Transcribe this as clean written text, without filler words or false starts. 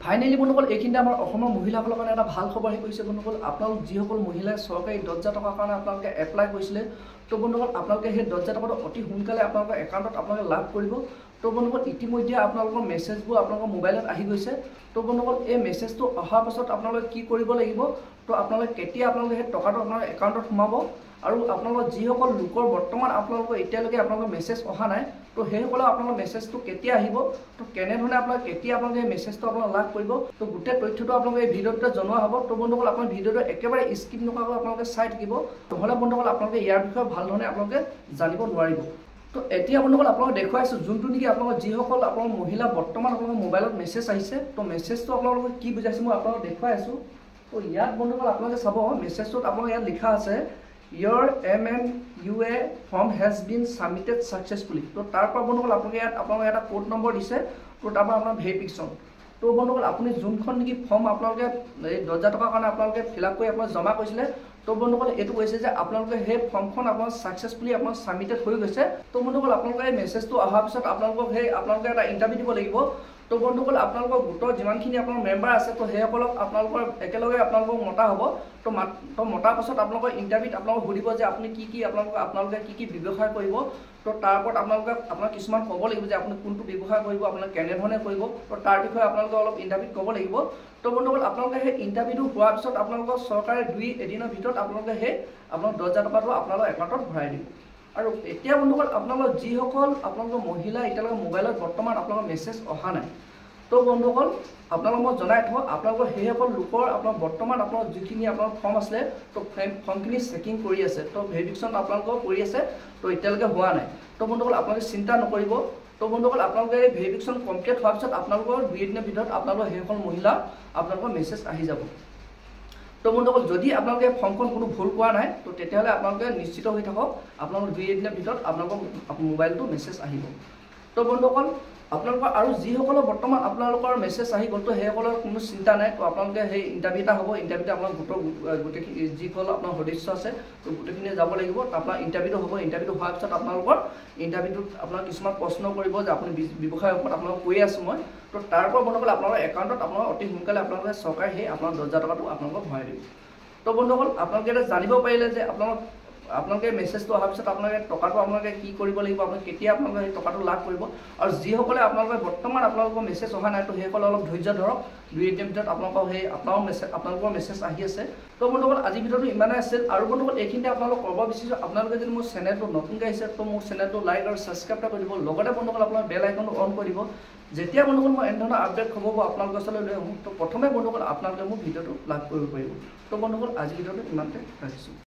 Finally বন্ধুসকল এইখিনিতে আমাৰ অসমৰ মহিলাসকলৰ কাৰণে এটা ভাল খবৰ আহি পৰিছে বন্ধুসকল। আপোনালোক যিসকল মহিলাই চৰকাৰী 10,000 টকাৰ কাৰণে আপোনালোকে এপ্লাই কৰিছিলে, তো বন্ধুসকল আপোনালোকে সেই 10,000 টকাটো অতি সোনকালে আপোনালোকৰ একাউণ্টত আপোনালোকে লাভ কৰিব। তো বন্ধুসকল ইতিমধ্যে আপোনালোকৰ মেছেজবোৰ আপোনালোকৰ মোবাইলত আহি গৈছে। তো বন্ধুসকল এই মেছেজটো অহাৰ পাছত আপোনালোকে কি কৰিব লাগিব, তো আপোনালোকে কেতিয়া আপোনালোকে সেই টকাটো আপোনাৰ একাউণ্টত সোমাব আৰু আপোনালোকৰ যিসকল লোকৰ বৰ্তমান আপোনালোকৰ এতিয়ালৈকে আপোনালোকৰ মেছেজ অহা নাই, তো সেইসকলৰ আপোনালোকৰ মেছেজটো কেতিয়া আহিব, তো কেনেধৰণে আপোনালোকে কেতিয়া আপোনালোকে মেছেজটো আপোনালোকে লাভ কৰিব, তো গোটেই তথ্যটো আপোনালোকে এই ভিডিঅ'টোতে জনোৱা হ'ব। তো বন্ধুসকল আপোনাৰ ভিডিঅ'টো একেবাৰে স্কিপ নকৰাকৈ আপোনালোকে চাই থাকিব, নহ'লে বন্ধুসকল আপোনালোকে ইয়াৰ বিষয়ে ভাল ধৰণে আপোনালোকে জানিব নোৱাৰিব। তো এতিয়া বন্ধুসকল আপোনালোকে দেখুৱাইছোঁ যোনটো নেকি আপোনালোকৰ যিসকল আপোনালোকৰ মহিলা বৰ্তমান আপোনালোকৰ মোবাইলত মেছেজ আহিছে, তো মেছেজটো আপোনালোকে কি বুজাইছে মই আপোনালোকক দেখুৱাই আছোঁ। তো ইয়াত বন্ধুসকল আপোনালোকে চাব মেছেজটোত আপোনালোকে ইয়াত লিখা আছে your MMUA form has been submitted successfully। তো তাৰ পৰা বন্ধুসকল আপোনালোকে ইয়াত আপোনালোকে এটা কোড নম্বৰ দিছে, তো তাৰপৰা আপোনাৰ ভেৰিফিকেশ্যন। তো বন্ধুসকল আপুনি যোনখন নেকি ফৰ্ম আপোনালোকে এই 10,000 টকাৰ কাৰণে আপোনালোকে ফিল আপ কৰি আপোনালোকে জমা কৰিছিলে, তো বন্ধুসকল এইটো কৈছে যে আপোনালোকে সেই ফৰ্মখন আপোনাৰ ছাকচেছফুলি আপোনাৰ ছাবমিটেড হৈ গৈছে। তো বন্ধুসকল আপোনালোকে এই মেছেজটো অহাৰ পিছত আপোনালোকক আপোনালোকে এটা ইণ্টাৰভিউ দিব লাগিব। তো বন্ধুসকল আপোনালোকৰ গোটৰ যিমানখিনি আপোনাৰ মেম্বাৰ আছে, তো সেইসকলক আপোনালোকৰ একেলগে আপোনালোকক মতা হ'ব। তো মতাৰ পাছত আপোনালোকৰ ইণ্টাৰভিউত আপোনালোকক সুধিব যে আপুনি কি আপোনালোকে কি ব্যৱসায় কৰিব। তো তাৰ ওপৰত আপোনাক কিছুমান ক'ব লাগিব যে আপুনি কোনটো ব্যৱসায় কৰিব, আপোনালোকে কেনেধৰণে কৰিব, তো তাৰ বিষয়ে আপোনালোকে অলপ ইণ্টাৰভিউত ক'ব লাগিব। তো বন্ধুসকল আপোনালোকে সেই ইণ্টাৰভিউটো হোৱাৰ পিছত আপোনালোকৰ চৰকাৰে 2 এদিনৰ ভিতৰত আপোনালোকে সেই আপোনাৰ 10,000 টকাটো আপোনালোকৰ একাউণ্টত ভৰাই দিব। আৰু এতিয়া বন্ধুসকল আপোনালোকৰ যিসকল আপোনালোকৰ মহিলা এতিয়ালৈকে মোবাইলত বৰ্তমান আপোনালোকৰ মেছেজ অহা নাই, তো বন্ধুসকল আপোনালোকক মই জনাই থওঁ আপোনালোকৰ সেইসকল লোকৰ আপোনাৰ বৰ্তমান আপোনাৰ যিখিনি আপোনাৰ ফৰ্ম আছিলে, তো ফৰ্মখিনি চেকিং কৰি আছে, তো ভেৰিফিকেশ্যন আপোনালোকৰ কৰি আছে, তো এতিয়ালৈকে হোৱা নাই। তো বন্ধুসকল আপোনালোকে চিন্তা নকৰিব। তো বন্ধুসকল আপোনালোকে এই ভেৰিফিকেশ্যন কমপ্লিট হোৱাৰ পিছত আপোনালোকৰ 2 এদিনৰ ভিতৰত আপোনালোকৰ সেইসকল মহিলা আপোনালোকৰ মেছেজ আহি যাব। তো বন্ধুসকল যদি আপোনালোকে ফৰ্মখন কোনো ভুল পোৱা নাই, তো তেতিয়াহ'লে আপোনালোকে নিশ্চিত হৈ থাকক আপোনালোকৰ 2 এদিনৰ ভিতৰত আপোনালোকৰ মোবাইলটো মেছেজ আহিব। তো বন্ধুসকল আপোনালোকৰ আৰু যিসকলৰ বৰ্তমান আপোনালোকৰ মেছেজ আহি গ'ল, তো সেইসকলৰ কোনো চিন্তা নাই। তো আপোনালোকে সেই ইণ্টাৰভিউ এটা হ'ব, ইণ্টাৰভিউতে আপোনাৰ গোটেইখিনি যিসকল আপোনাৰ সদস্য আছে, তো গোটেইখিনিয়ে যাব লাগিব। আপোনাৰ ইণ্টাৰভিউটো হ'ব, ইণ্টাৰভিউটো হোৱাৰ পিছত আপোনালোকৰ ইণ্টাৰভিউটোত আপোনাৰ কিছুমান প্ৰশ্ন কৰিব যে আপুনি ব্যৱসায়ৰ ওপৰত আপোনালোকক কৈ আছোঁ মই। তো তাৰ পৰা বন্ধুসকল আপোনালোকৰ একাউণ্টত আপোনাৰ অতি সোনকালে আপোনালোকে চৰকাৰে সেই আপোনাৰ 10,000 টকাটো আপোনালোকক ভৰাই দিব। তো বন্ধুসকল আপোনালোকে এটা জানিব পাৰিলে যে আপোনালোকে মেছেজটো অহাৰ পিছত আপোনালোকে টকাটো আপোনালোকে কি কৰিব লাগিব, আপোনালোকে কেতিয়া আপোনালোকে সেই টকাটো লাভ কৰিব। আৰু যিসকলে আপোনালোকে বৰ্তমান আপোনালোকৰ মেছেজ অহা নাই, তো সেইসকলে অলপ ধৈৰ্য ধৰক, 2 এদিনৰ ভিতৰত আপোনালোকৰ মেছেজ আহি আছে। তো বন্ধুসকল আজিৰ ভিডিঅ'টো ইমানেই আছিল। আৰু বন্ধুসকল এইখিনিতে আপোনালোকক ক'ব বিচাৰিছোঁ আপোনালোকে যদি মোৰ চেনেলটো নতুনকৈ আহিছে, তো মোৰ চেনেলটো লাইক আৰু ছাবস্ক্ৰাইব কৰি দিব। লগতে বন্ধুসকল আপোনাৰ বেল আইকনটো অন কৰি দিব। যেতিয়া বন্ধুসকল মই এনেধৰণৰ আপডেট খবৰবোৰ আপোনালোকৰ ওচৰলৈ লৈ আহোঁ, তো প্ৰথমে বন্ধুসকল আপোনালোকে মোৰ ভিডিঅ'টো লাভ কৰিব পাৰিব। তো বন্ধুসকল আজিৰ ভিডিঅ'টো ইমানতে ৰাখিছোঁ।